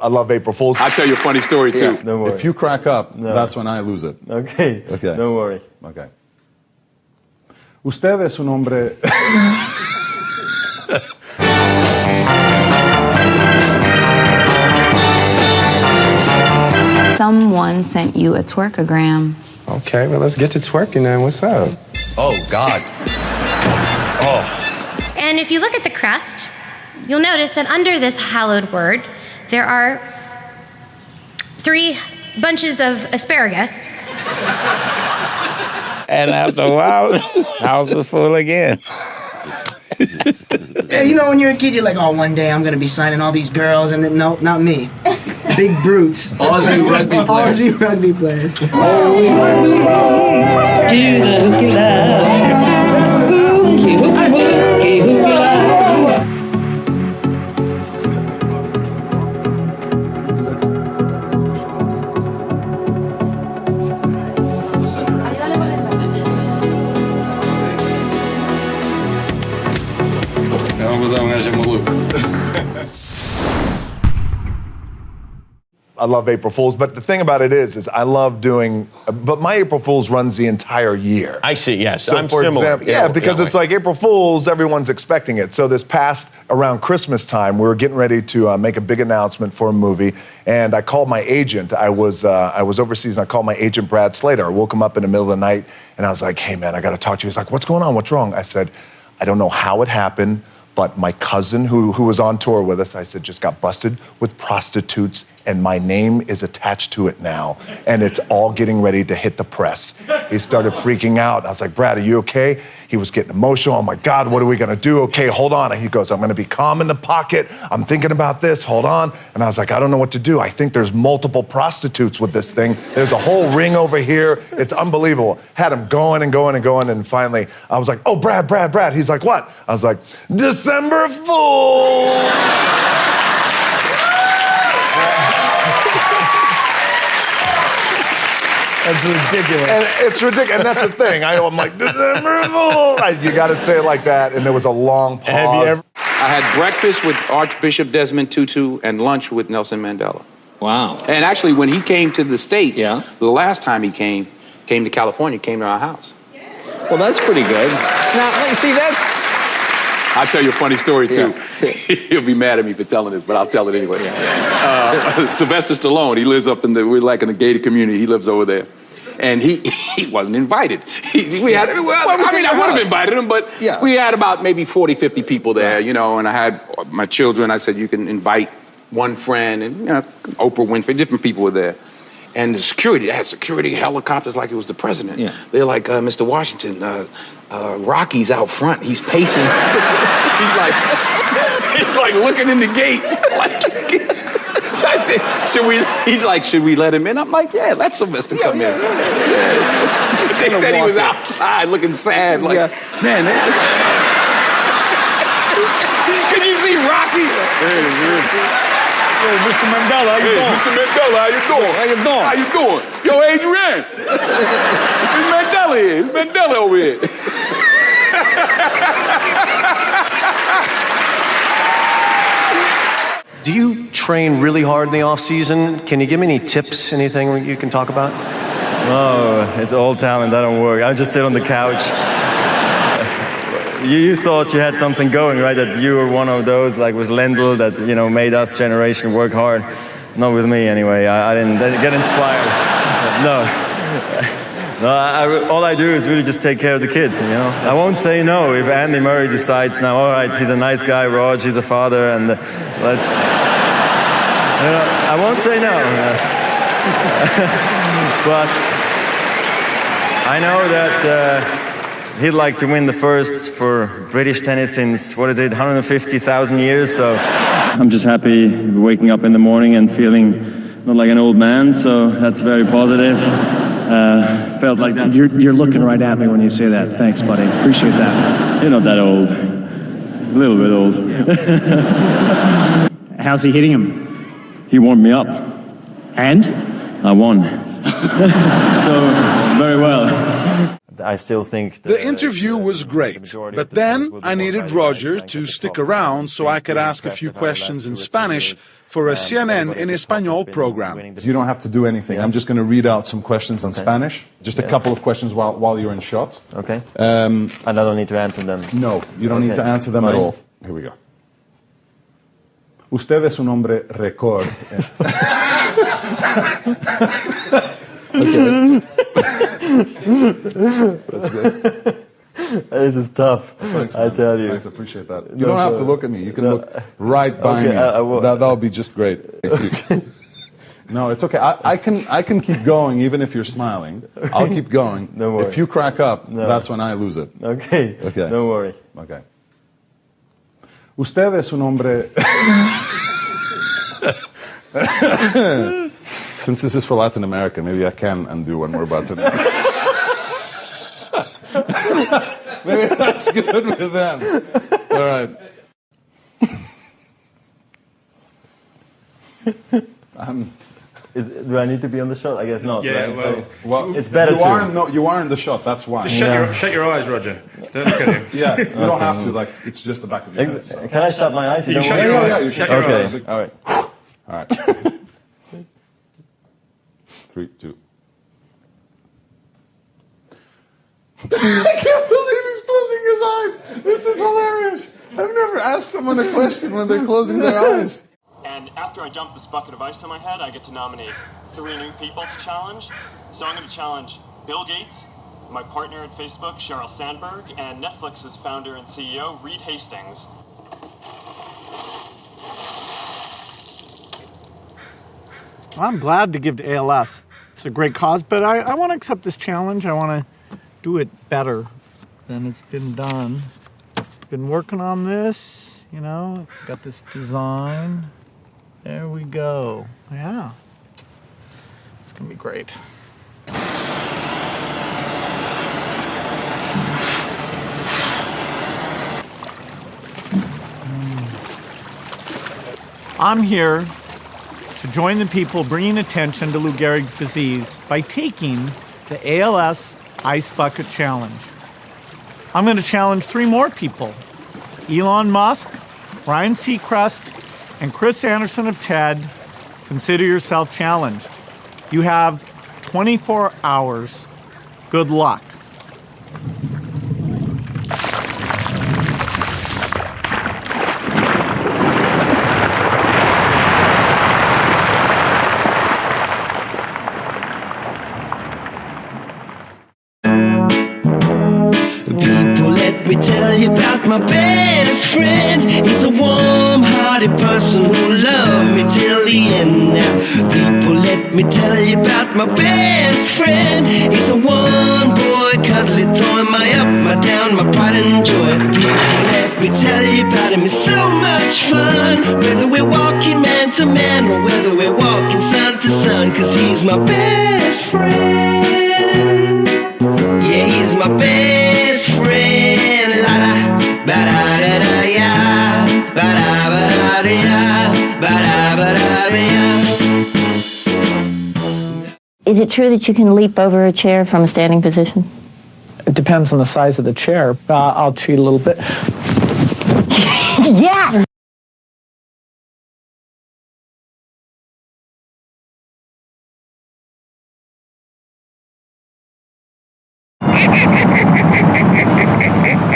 I love April Fools. I'll tell you a funny story, too. Yeah. Don't worry. If you crack up, that's when I lose it. Okay. Okay. Don't worry. Okay. Usted es un hombre... Someone sent you a twerkogram. Okay, well, let's get to twerking then. What's up? Oh, God. Oh. And if you look at the crest, you'll notice that under this hallowed word, there are 3 bunches of asparagus. And after a while, house was full again. Yeah, you know, when you're a kid, you're like, oh, one day I'm gonna be signing all these girls, and then, no, not me. Big brutes. Aussie rugby players. Aussie rugby players. I love April Fools, but the thing about it is I love doing, but my April Fools runs the entire year. I see, yes. So I'm for similar. Example, because it's like April Fools, everyone's expecting it. So this past, around Christmas time, we were getting ready to make a big announcement for a movie, and I called my agent. I was overseas, and I called my agent, Brad Slater. I woke him up in the middle of the night, and I was like, hey, man, I got to talk to you. He's like, what's going on? What's wrong? I said, I don't know how it happened, but my cousin, who was on tour with us, I said, just got busted with prostitutes, and my name is attached to it now, and it's all getting ready to hit the press. He started freaking out. I was like, Brad, are you okay? He was getting emotional. Oh my God, what are we gonna do? Okay, hold on. And he goes, I'm gonna be calm in the pocket. I'm thinking about this, hold on. And I was like, I don't know what to do. I think there's multiple prostitutes with this thing. There's a whole ring over here. It's unbelievable. Had him going and going and going, and finally, I was like, oh, Brad. He's like, what? I was like, December Fool! That's ridiculous. And it's ridiculous, and that's the thing. I'm like, December Fool! You gotta say it like that, and there was a long pause. Have you ever... I had breakfast with Archbishop Desmond Tutu and lunch with Nelson Mandela. Wow. And actually, when he came to the States, Yeah. the last time he came to California, came to our house. Well, that's pretty good. Now, see, that's... I'll tell you a funny story, too. Yeah. He'll be mad at me for telling this, but I'll tell it anyway. Sylvester Stallone, he lives up we're like in a gated community. He lives over there. And he wasn't invited. I would have invited him, but we had about maybe 40, 50 people there, you know, and I had my children. I said, you can invite one friend, and, you know, Oprah Winfrey, different people were there. And the security, they had security helicopters like it was the president. Yeah. They're like, Mr. Washington, Rocky's out front. He's pacing. he's like looking in the gate. I said, he's like, should we let him in? I'm like, yeah, let Sylvester come in. Yeah. They said he was outside looking sad. Like, man. Can you see Rocky? Yo, Mr. Mandela, how you doing? Mr. Mandela, how you doing? How you doing? How you doing? Yo, Adrian. It's Mandela here. It's Mandela over here. Do you train really hard in the off season? Can you give me any tips, anything you can talk about? Oh, it's all talent. I don't work. I just sit on the couch. You thought you had something going, right? That you were one of those, like with Lendl, that, you know, made us generation work hard. Not with me, anyway. I didn't get inspired. No. All I do is really just take care of the kids, you know. I won't say no if Andy Murray decides now, all right, he's a nice guy, Rog, he's a father, and let's... You know, I won't say no. But I know that he'd like to win the first for British tennis since, 150,000 years, so... I'm just happy waking up in the morning and feeling not like an old man, so that's very positive. Felt like that. You're looking right at me when you say that. Thanks, buddy. Appreciate that. You're not that old. A little bit old. How's he hitting him? He warmed me up. And? I won. So, very well. I still think The interview was great, but then I needed Roger to stick around so I could ask a few questions in Spanish for a CNN en Español program. You don't have to do anything. I'm just going to read out some questions in Spanish. Just a couple of questions while you're in shot. Okay. And I don't need to answer them. No, you don't need to answer them at all. Here we go. Usted es un hombre récord. Okay. That's good. This is tough. Thanks, I tell you. Thanks, I appreciate that. You don't have to look at me. You can look right by me. That'll be just great. No, it's okay. I can keep going even if you're smiling. I'll keep going. Don't worry. If you crack up, that's when I lose it. Okay. Okay. Don't worry. Okay. Usted es un hombre. Since this is for Latin America, maybe I can undo what we're about to do. Maybe that's good with them. All right. Do I need to be on the shot? I guess not. Yeah, right? well, it's better you are in the shot. That's why. Just shut your eyes, Roger. Don't look at him. Yeah, you don't have to. Like, it's just the back of your head. So. Can I shut my eyes? You shut your eyes. You shut your eyes. All right. All right. 3, 2. I can't believe he's closing his eyes. This is hilarious. I've never asked someone a question when they're closing their eyes. And after I dump this bucket of ice on my head, I get to nominate 3 new people to challenge. So I'm going to challenge Bill Gates, my partner at Facebook, Sheryl Sandberg, and Netflix's founder and CEO, Reed Hastings. I'm glad to give to ALS. It's a great cause, but I want to accept this challenge. I want to do it better than it's been done. Been working on this, you know, got this design. There we go. Yeah. It's going to be great. I'm here to join the people bringing attention to Lou Gehrig's disease by taking the ALS Ice Bucket Challenge. I'm going to challenge 3 more people: Elon Musk, Ryan Seacrest, and Chris Anderson of TED. Consider yourself challenged. You have 24 hours. Good luck. Let me tell you about my best friend. He's a warm-hearted person who loved me till the end. Now, people, let me tell you about my best friend. He's a one-boy, cuddly toy, my up, my down, my pride and joy. People, let me tell you about him. It's so much fun, whether we're walking man to man or whether we're walking sun to sun, 'cause he's my best friend. Yeah, he's my best friend. Is it true that you can leap over a chair from a standing position? It depends on the size of the chair. I'll cheat a little bit. Yes!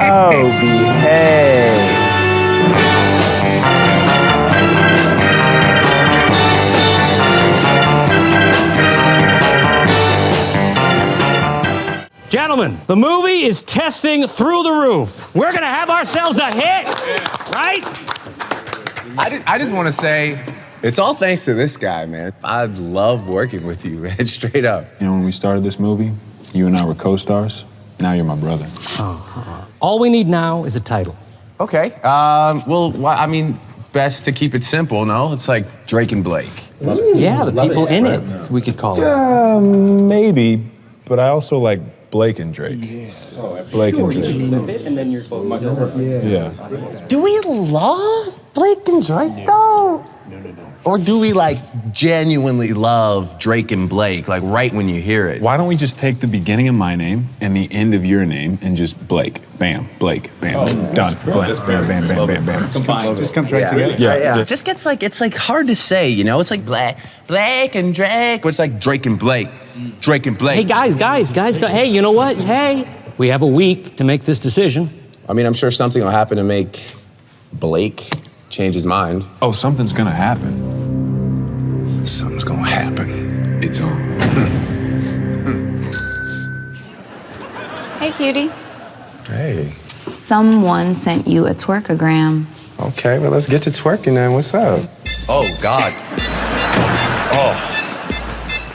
Oh, behave. Gentlemen, the movie is testing through the roof. We're gonna have ourselves a hit, right? I just want to say, it's all thanks to this guy, man. I love working with you, man, straight up. You know, when we started this movie, you and I were co-stars. Now you're my brother. All we need now is a title. Okay, well, I mean, best to keep it simple, no? It's like Drake and Blake. Yeah, the people in it, we could call it. Yeah, maybe, but I also like Blake and Drake. Yeah. Blake and Drake. And then you're both my girlfriend. Yeah. Do we love Blake and Drake, though? Or do we like genuinely love Drake and Blake, like right when you hear it? Why don't we just take the beginning of my name and the end of your name and just Blake, bam, Blake, bam, done, Blake, bam, bam, bam, bam, bam. Combined, just comes right together. Yeah. It just gets like, it's like hard to say, you know? It's like Blake and Drake. But it's like Drake and Blake, Drake and Blake. Hey, guys, hey, you know what? Hey, we have a week to make this decision. I mean, I'm sure something will happen to make Blake change his mind. Oh, something's gonna happen. Something's gonna happen. It's on. Hey, cutie. Hey. Someone sent you a twerkogram. Okay, well, let's get to twerking then. What's up? Oh, God. Oh.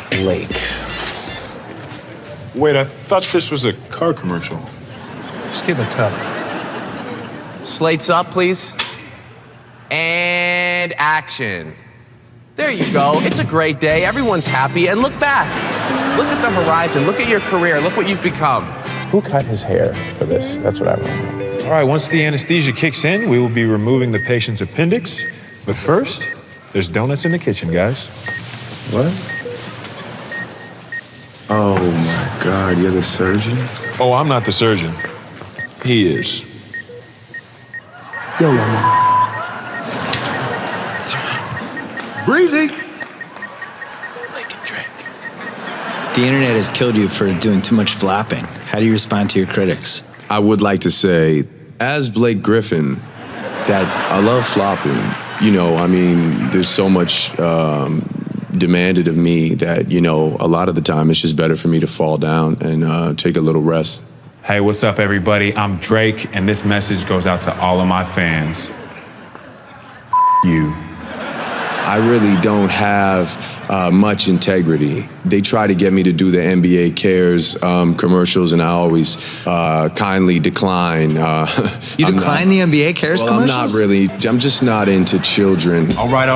Blake. Wait, I thought this was a car commercial. Just give it up. Slates up, please. And action. There you go. It's a great day. Everyone's happy. And look back. Look at the horizon. Look at your career. Look what you've become. Who cut his hair for this? That's what I want to know. All right, once the anesthesia kicks in, we will be removing the patient's appendix. But first, there's donuts in the kitchen, guys. What? Oh my God, you're the surgeon? Oh, I'm not the surgeon. He is. Yo, man. Breezy! The internet has killed you for doing too much flapping. How do you respond to your critics? I would like to say, as Blake Griffin, that I love flopping. You know, I mean, there's so much demanded of me that, you know, a lot of the time it's just better for me to fall down and take a little rest. Hey, what's up, everybody? I'm Drake, and this message goes out to all of my fans. You. I really don't have much integrity. They try to get me to do the NBA Cares commercials, and I always kindly decline. You decline the NBA Cares commercials? I'm not really. I'm just not into children. All right.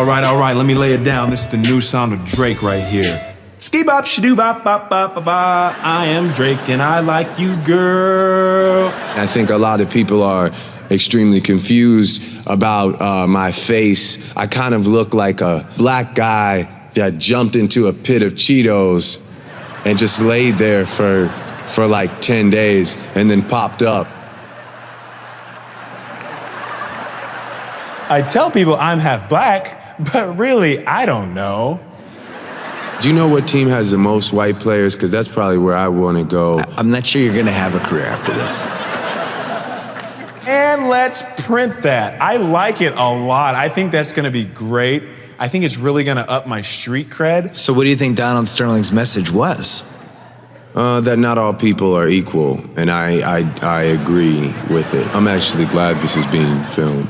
Let me lay it down. This is the new sound of Drake right here. Ski bop, shadoo bop, bop, bop, bop, bop. I am Drake, and I like you, girl. I think a lot of people are extremely confused about my face. I kind of look like a black guy that jumped into a pit of Cheetos and just laid there for like 10 days and then popped up. I tell people I'm half black, but really, I don't know. Do you know what team has the most white players? Because that's probably where I want to go. I'm not sure you're going to have a career after this. And let's print that. I like it a lot. I think that's going to be great. I think it's really going to up my street cred. So what do you think Donald Sterling's message was? That not all people are equal, and I agree with it. I'm actually glad this is being filmed.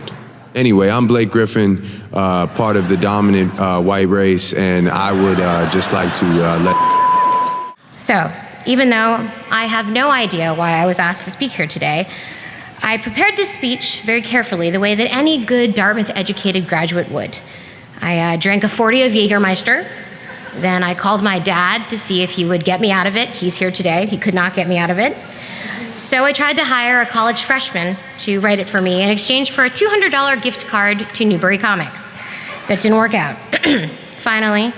Anyway, I'm Blake Griffin, part of the dominant white race, and I would just like to let... So, even though I have no idea why I was asked to speak here today, I prepared this speech very carefully, the way that any good Dartmouth-educated graduate would. I drank a 40 of Jägermeister. Then I called my dad to see if he would get me out of it. He's here today. He could not get me out of it. So I tried to hire a college freshman to write it for me in exchange for a $200 gift card to Newbury Comics. That didn't work out. Finally,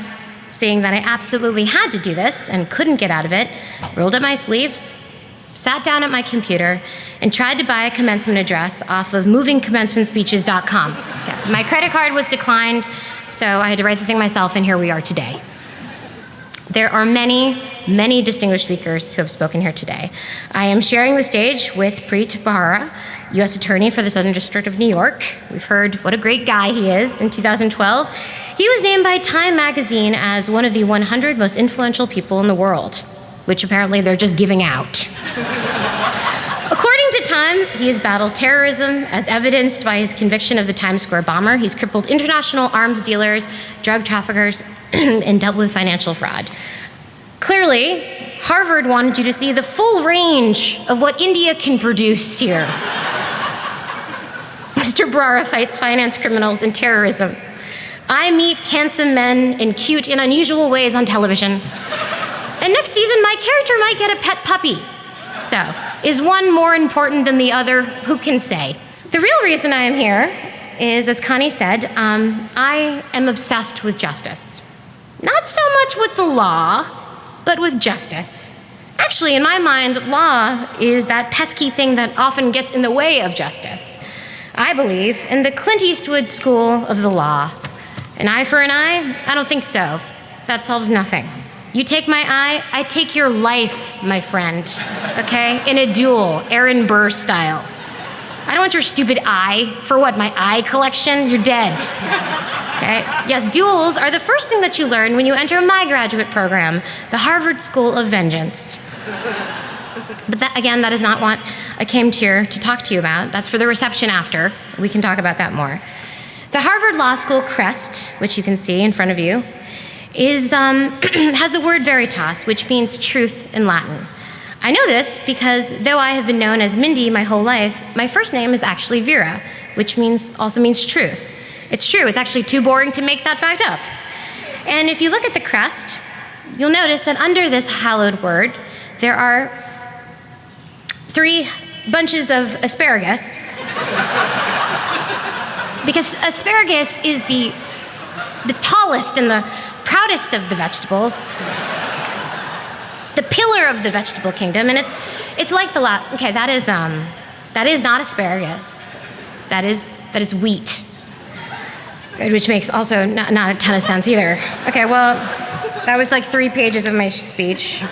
seeing that I absolutely had to do this and couldn't get out of it, rolled up my sleeves, sat down at my computer, and tried to buy a commencement address off of movingcommencementspeeches.com. Okay. My credit card was declined, so I had to write the thing myself, and here we are today. There are many, many distinguished speakers who have spoken here today. I am sharing the stage with Preet Bharara, U.S. Attorney for the Southern District of New York. We've heard what a great guy he is. In 2012, he was named by Time magazine as one of the 100 most influential people in the world, which apparently they're just giving out. According to Time, he has battled terrorism as evidenced by his conviction of the Times Square bomber. He's crippled international arms dealers, drug traffickers, and dealt with financial fraud. Clearly, Harvard wanted you to see the full range of what India can produce here. Mr. Bharara fights finance criminals and terrorism. I meet handsome men in cute and unusual ways on television. And next season, my character might get a pet puppy. So, is one more important than the other? Who can say? The real reason I am here is, as Connie said, I am obsessed with justice. Not so much with the law, but with justice. Actually, in my mind, law is that pesky thing that often gets in the way of justice. I believe in the Clint Eastwood school of the law. An eye for an eye? I don't think so. That solves nothing. You take my eye, I take your life, my friend. Okay? In a duel, Aaron Burr style. I don't want your stupid eye. For what, my eye collection? You're dead. Okay? Yes, duels are the first thing that you learn when you enter my graduate program, the Harvard School of Vengeance. But that, again, that is not what I came here to talk to you about. That's for the reception after. We can talk about that more. The Harvard Law School crest, which you can see in front of you, is has the word veritas, which means truth in Latin. I know this because though I have been known as Mindy my whole life, my first name is actually Vera, which also means truth. It's true, it's actually too boring to make that fact up. And if you look at the crest, you'll notice that under this hallowed word, there are 3 bunches of asparagus. Because asparagus is the tallest and the proudest of the vegetables. The pillar of the vegetable kingdom, and it's like the okay, that is not asparagus. That is wheat. Which makes also not a ton of sense either. Okay, well, that was like 3 pages of my speech.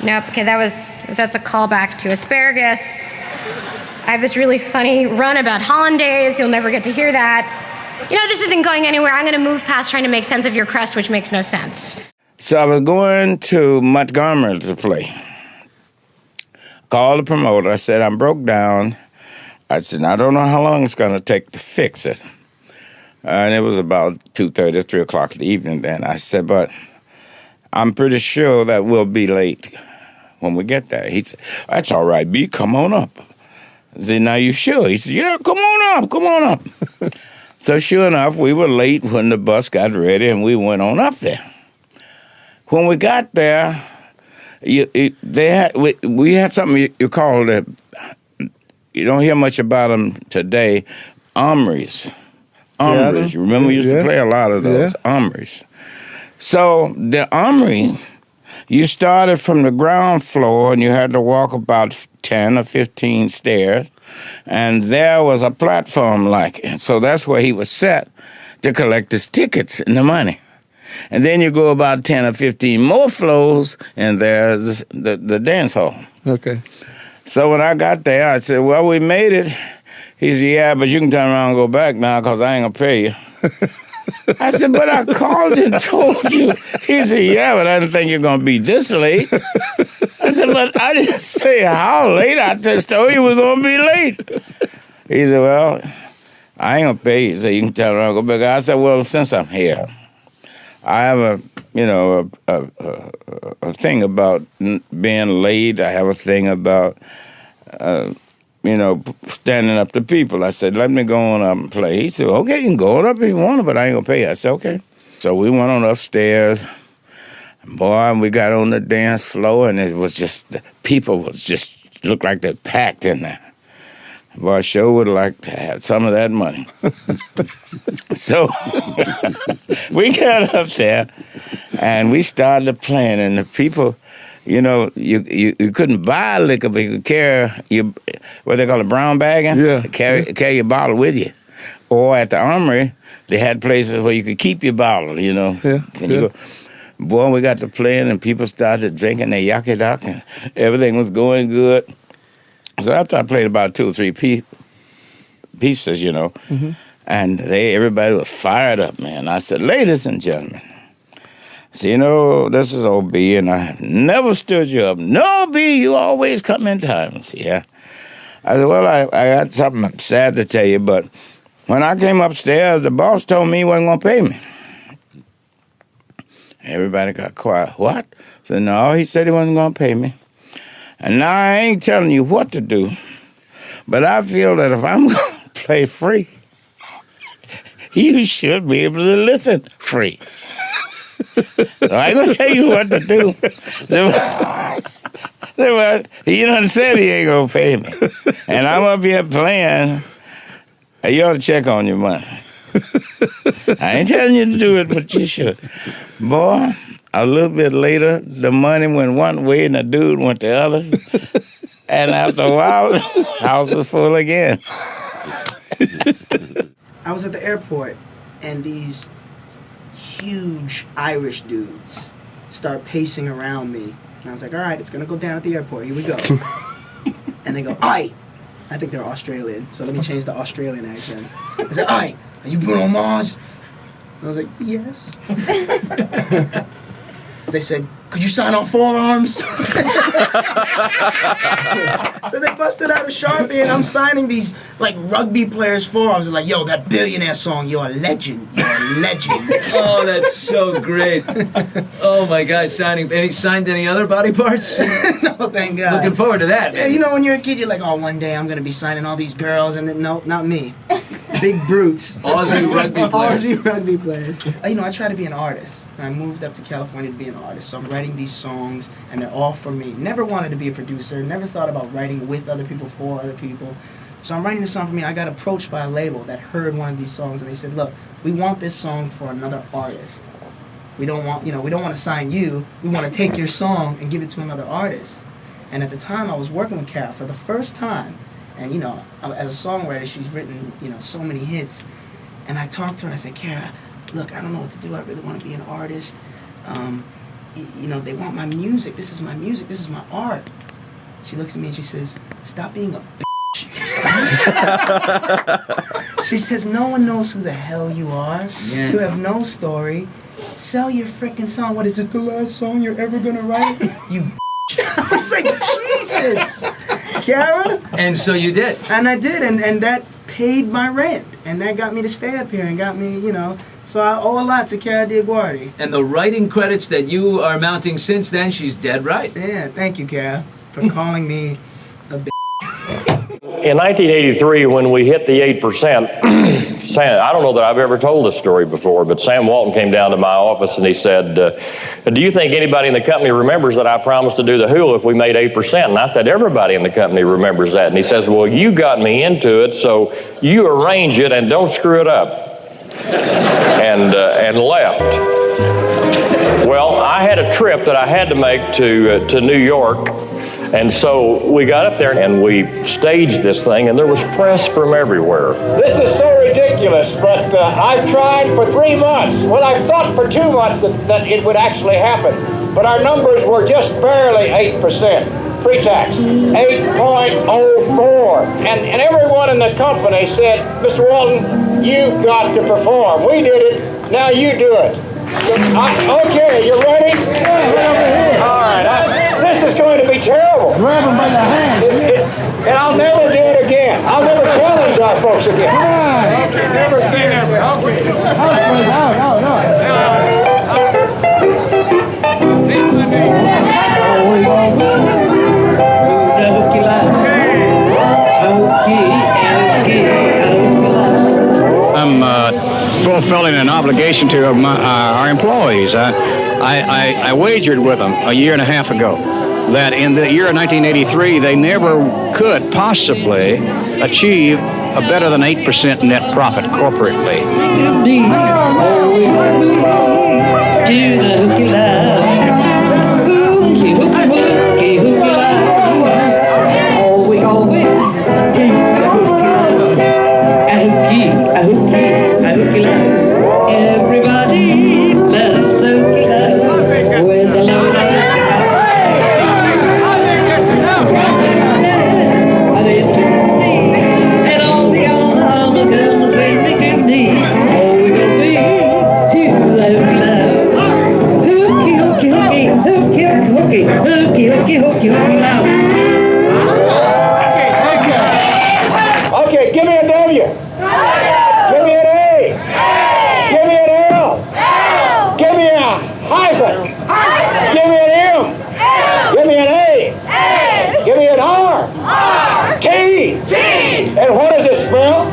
Nope, okay, that's a callback to asparagus. I have this really funny run about hollandaise. You'll never get to hear that. You know, this isn't going anywhere. I'm gonna move past trying to make sense of your crest, which makes no sense. So I was going to Montgomery to play. Called the promoter. I said, I'm broke down. I said, I don't know how long it's gonna take to fix it. And it was about 2:30, 3 o'clock in the evening then. I said, but I'm pretty sure that we'll be late when we get there. He said, that's all right, B, come on up. I said, now you sure? He said, yeah, come on up. So sure enough, we were late when the bus got ready and we went on up there. When we got there, we had something you call you don't hear much about them today, omries. You remember we used to play a lot of those, omries. So the armory, you started from the ground floor and you had to walk about 10 or 15 stairs, and there was a platform like it. So that's where he was set to collect his tickets and the money. And then you go about 10 or 15 more floors, and there's the dance hall. Okay. So when I got there, I said, well, we made it. He said, yeah, but you can turn around and go back now because I ain't going to pay you. I said, but I called you and told you. He said, yeah, but I didn't think you're going to be this late. I said, but I didn't say how late. I just told you we're going to be late. He said, well, I ain't going to pay you. He said, you can turn around and go back. I said, well, since I'm here, I have a thing about being late. I have a thing about, standing up to people. I said, let me go on up and play. He said, okay, you can go on up if you want to, but I ain't going to pay you. I said, okay. So we went on upstairs. Boy, and we got on the dance floor, and it was just, the people looked like they packed in there. Boy, I sure would like to have some of that money. So we got up there, and we started playing, and the people, you couldn't buy liquor, but you could carry what they call a brown bagging? Yeah. Carry your bottle with you. Or at the armory, they had places where you could keep your bottle, Yeah. You go, boy, we got to playing, and people started drinking their Yaki Dock, and everything was going good. So after I played about 2 or 3 pieces, and everybody was fired up, man. I said, ladies and gentlemen, so, this is old B, and I never stood you up. No, B, you always come in time. Yeah. I said, well, I got something sad to tell you, but when I came upstairs, the boss told me he wasn't going to pay me. Everybody got quiet. What? I said, no, he said he wasn't going to pay me. And now I ain't telling you what to do, but I feel that if I'm going to play free, you should be able to listen free. So I ain't going to tell you what to do. He done said he ain't going to pay me. And I'm up here playing Hey, you ought to check on your money. I ain't telling you to do it, but you should. Boy, a little bit later, the money went one way and the dude went the other. And after a while, the house was full again. I was at the airport, and these huge Irish dudes start pacing around me. And I was like, all right, it's going to go down at the airport. Here we go. And they go, aye. I think they're Australian, so let me change the Australian accent. I said, aye, are you Bruno Mars? And I was like, yes. They said, could you sign on forearms? So they busted out a Sharpie, and I'm signing these, like, rugby players' forearms. They're like, yo, that Billionaire song, you're a legend. You're a legend. Oh, that's so great. Oh, my God, signing. Any signed any other body parts? No, thank God. Looking forward to that. Yeah, you know, when you're a kid, you're like, oh, one day I'm going to be signing all these girls, and then, no, not me. Big brutes. Aussie rugby players. Aussie rugby players. You know, I try to be an artist. I moved up to California to be an artist, so I'm writing these songs, and they're all for me. Never wanted to be a producer, never thought about writing with other people, for other people. So I'm writing this song for me. I got approached by a label that heard one of these songs, and they said, look, we want this song for another artist. We don't want, we don't want to sign you. We want to take your song and give it to another artist. And at the time, I was working with Cara for the first time. And, as a songwriter, she's written, so many hits. And I talked to her and I said, Cara, look, I don't know what to do. I really want to be an artist. They want my music. This is my music. This is my art. She looks at me and she says, stop being a bitch. She says, no one knows who the hell you are. Yeah. You have no story. Sell your freaking song. What is it, the last song you're ever going to write? You I was like, Jesus, Cara. And so you did. And I did, and that paid my rent. And that got me to stay up here and got me, So I owe a lot to Cara DiAguardi. And the writing credits that you are mounting since then, she's dead right. Yeah, thank you, Cara, for calling me a bitch. In 1983, when we hit the 8%, I don't know that I've ever told this story before, but Sam Walton came down to my office and he said, do you think anybody in the company remembers that I promised to do the Who if we made 8%? And I said, everybody in the company remembers that. And he says, well, you got me into it, so you arrange it and don't screw it up. And left. Well, I had a trip that I had to make to New York. And so we got up there and we staged this thing, and there was press from everywhere. This is so ridiculous, but I've tried for 3 months. Well, I've thought for 2 months that it would actually happen. But our numbers were just barely 8% pre-tax, 8.04. And everyone in the company said, Mr. Walton, you've got to perform. We did it, now you do it. Okay, you ready? Yeah. All right. This is going to be terrible. Grab him by the hand. And I'll never do it again. I'll never challenge our folks again. Right. Okay, never say never. Okay. I'm fulfilling an obligation to our employees. I wagered with them a year and a half ago that in the year of 1983, they never could possibly achieve a better than 8% net profit corporately. Okay, give me a W. Give me an A. Give me an L. Give me a hyphen. Give me an M. Give me an A. Give me an R. T. And what does it spell?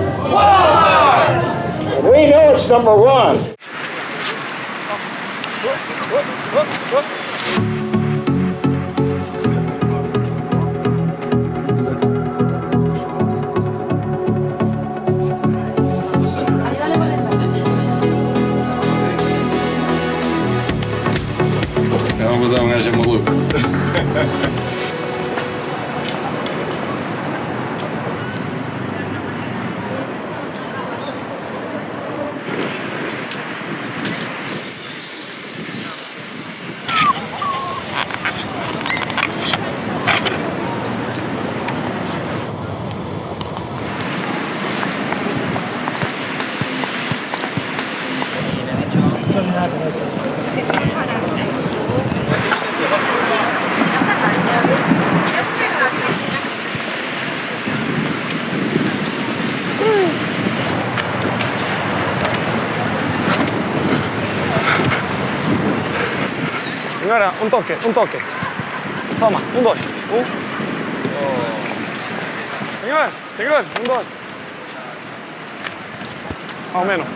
We know it's number 1. Vamos a dar um gajo maluco. Señora, un toque, un toque. Toma, un dos. Señor, señor, un dos. Más o menos.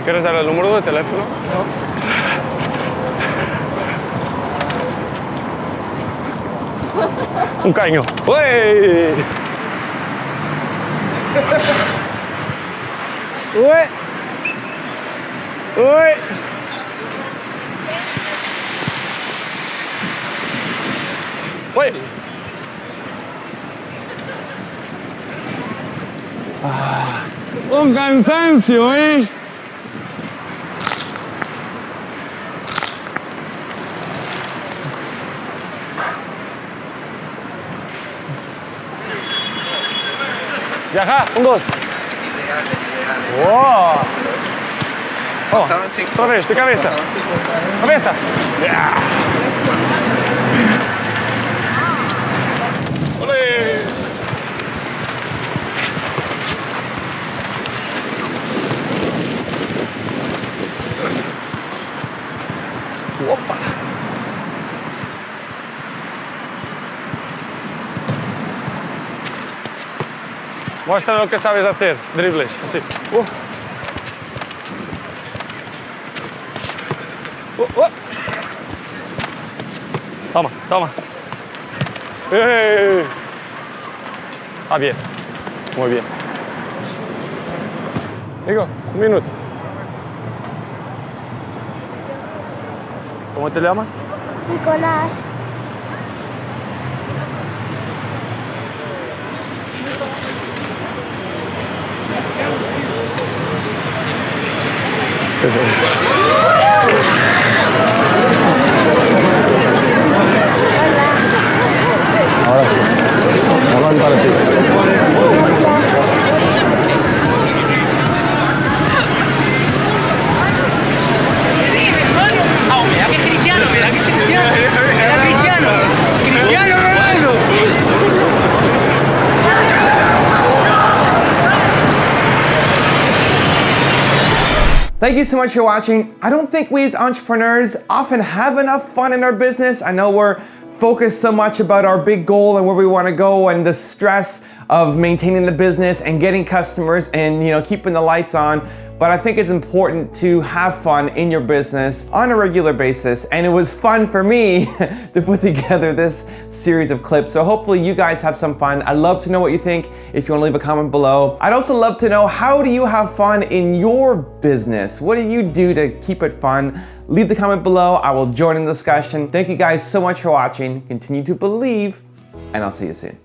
¿Quieres dar el número de teléfono? No. Un caño. ¡Uy! ¡Uy! ¡Uy! ¡Uy! ¡Un cansancio, eh! Ya, ajá, un dos. ¡Wow! Oh, otra vez, de cabeza. Cabeza. Yeah. ¡Olé! Opa. Muestra lo que sabes hacer, dribles, así. Toma, toma. Ah, bien. Muy bien. Digo, un minuto. ¿Cómo te llamas? Nicolás. Ahora para ti. Mira que cristiano, mira que cristiano. Era cristiano. Cristiano Ronaldo. Thank you so much for watching. I don't think we as entrepreneurs often have enough fun in our business. I know we're focused so much about our big goal and where we want to go and the stress of maintaining the business and getting customers and keeping the lights on. But I think it's important to have fun in your business on a regular basis. And it was fun for me to put together this series of clips. So hopefully you guys have some fun. I'd love to know what you think if you want to leave a comment below. I'd also love to know, how do you have fun in your business? What do you do to keep it fun? Leave the comment below. I will join in the discussion. Thank you guys so much for watching. Continue to believe, and I'll see you soon.